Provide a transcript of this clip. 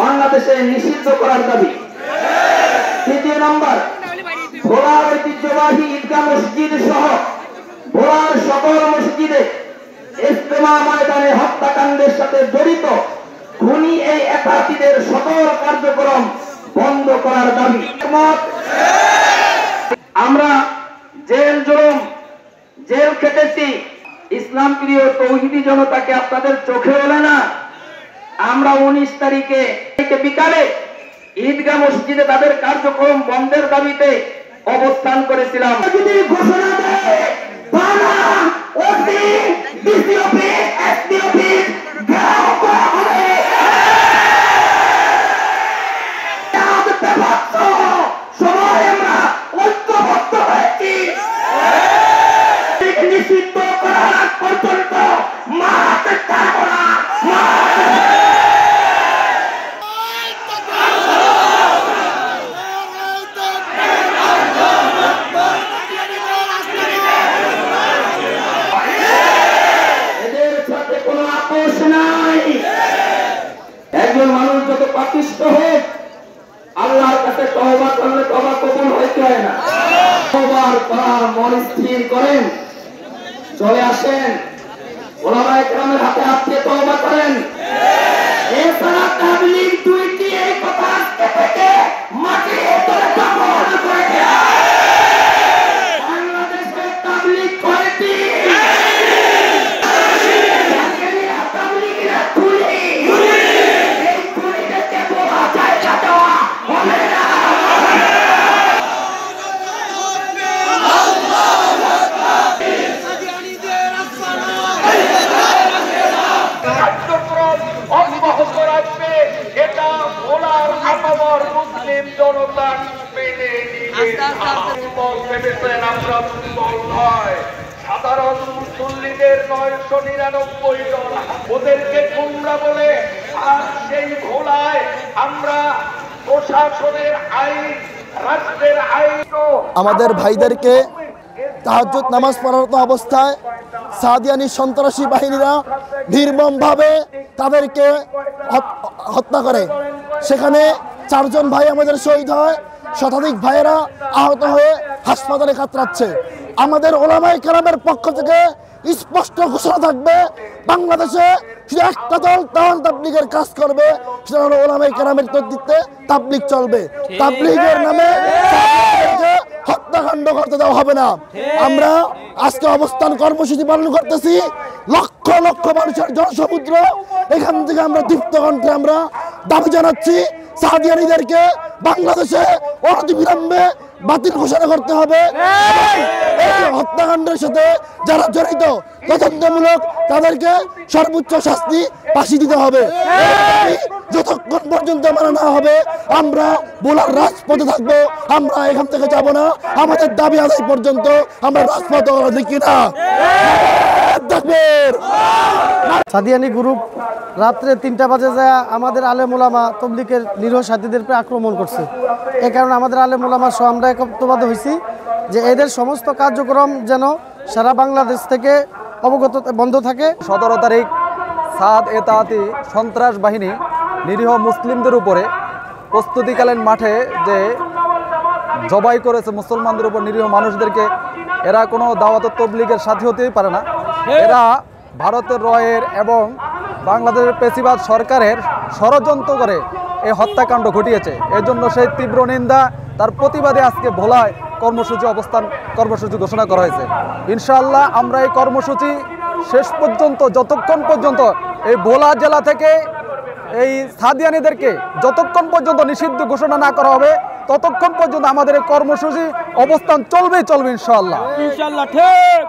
বাংলাদেশে নিষিদ্ধ করার দাবি। তৃতীয় নম্বর, ভোলার ঐতিহ্যবাহী ঈদগাহ মসজিদ সহ ভোলার সকল মসজিদে ইজতেমা ময়দানে হত্যাকাণ্ডের সাথে জড়িত খুনি এই একাতিদের সকল কার্যক্রম বন্ধ করার দাবি। আমরা জেল খেটেছি, ইসলাম প্রিয় তৌহিদি জনতাকে আপনাদের চোখে এলে না? আমরা 19 তারিখে বিকালে ঈদগাহ মসজিদে তাদের কার্যক্রম বন্ধের দাবিতে অবস্থান করেছিলাম। যদি ঘোষণা দেয় বাংলা ওসি ডিসিওপি এসডিওপি ঘেরাও করা হবে, সবাই আমরা ঐক্যবদ্ধ হয়েছি। নিষিদ্ধ করার আগ পর্যন্ত মারাতে পারবো না। একজন মানুষ যত পাপিষ্ঠ হোক, আল্লাহর কাছে তওবা করলে তওবা কবুল হইতে হয় না। তওবার করার মন স্থির করেন, চলে আসেন, ওলামায়ে কেরামের হাতে হাত দিয়ে তওবা করেন। এছাড়া তাবলীগ দুইটি এই কথা আজকে থেকে মাটির তলে দাফন করে দেয়া। বাংলাদেশে তাবলীগ কয়টি? সাধারণ মুসল্লিদের 999 জন ওদেরকে গুমরা বলে, আর সেই ভোলায় আমরা প্রশাসনের আইন, রাষ্ট্রের আইন, আমাদের ভাইদেরকে তাহাজ্জুদ নামাজ পড়ারত অবস্থায় সাদিয়ানি সন্ত্রাসী বাহিনীরা নির্মমভাবে তাদেরকে হত্যা করে। সেখানে 4 জন ভাই আমাদের শহীদ হয়, শতাধিক ভাইয়েরা আহত হয়ে হাসপাতালে কাতরাচ্ছে। আমাদের ওলামায়ে কেরামের পক্ষ থেকে স্পষ্ট ঘোষণা থাকবে, বাংলাদেশে শুধু একটা দল তাবলীগের কাজ করবে, সেটা হলো ওলামায়ে কেরামের নেতৃত্বে তাবলীগ চলবে। তাবলীগের নামে হত্যাকাণ্ড করতে দেওয়া হবে না। আমরা আজকে অবস্থান কর্মসূচি পালন করতেছি, লক্ষ লক্ষ মানুষের জনসমুদ্র, এখান থেকে আমরা দীপ্ত কণ্ঠে আমরা দাবি জানাচ্ছি, সাদিয়ানীদেরকে বাংলাদেশে অনতিবিলম্বে বাতিল ঘোষণা করতে হবে। এই হত্যাকাণ্ডের সাথে যারা জড়িত তদন্তমূলক তাদেরকে সর্বোচ্চ শাস্তি ফাঁসি দিতে হবে। যতক্ষণ পর্যন্ত মানা না হবে আমরা ভোলার রাজপথে থাকবো, আমরা এখান থেকে যাব না। আমাদের দাবি আদায় পর্যন্ত আমরা রাজপথে দেখি না। সাদিয়ানি গ্রুপ রাত্রে 3টা বাজে যায় আমাদের আলেম ওলামা তবলিগের নিরীহ সাথীদের উপরে আক্রমণ করছে। এই কারণে আমাদের আলেম ওলামা সহ আমরা একত্রবদ্ধ হয়েছি যে এদের সমস্ত কার্যক্রম যেন সারা বাংলাদেশ থেকে অবগত বন্ধ থাকে। 17 তারিখ সাদ-এ-তাআতি সন্ত্রাস বাহিনী নিরীহ মুসলিমদের উপরে প্রস্তুতিকালীন মাঠে যে জবাই করেছে মুসলমানদের উপর নিরীহ মানুষদেরকে, এরা কোনো দাওয়াত তবলিগের সাথী হতেই পারে না। এরা ভারতের রয়ের এবং বাংলাদেশের পেশিবাদ সরকারের ষড়যন্ত্র করে এই হত্যাকাণ্ড ঘটিয়েছে। এজন্য সেই তীব্র নিন্দা, তার প্রতিবাদে আজকে ভোলায় কর্মসূচি ঘোষণা করা হয়েছে। ইনশাআল্লাহ আমরা এই কর্মসূচি শেষ পর্যন্ত, যতক্ষণ পর্যন্ত এই ভোলা জেলা থেকে এই সাদিয়ানীদেরকে যতক্ষণ পর্যন্ত নিষিদ্ধ ঘোষণা না করা হবে ততক্ষণ পর্যন্ত আমাদের এই কর্মসূচি অবস্থান চলবে ইনশাআল্লাহ। ঠিক।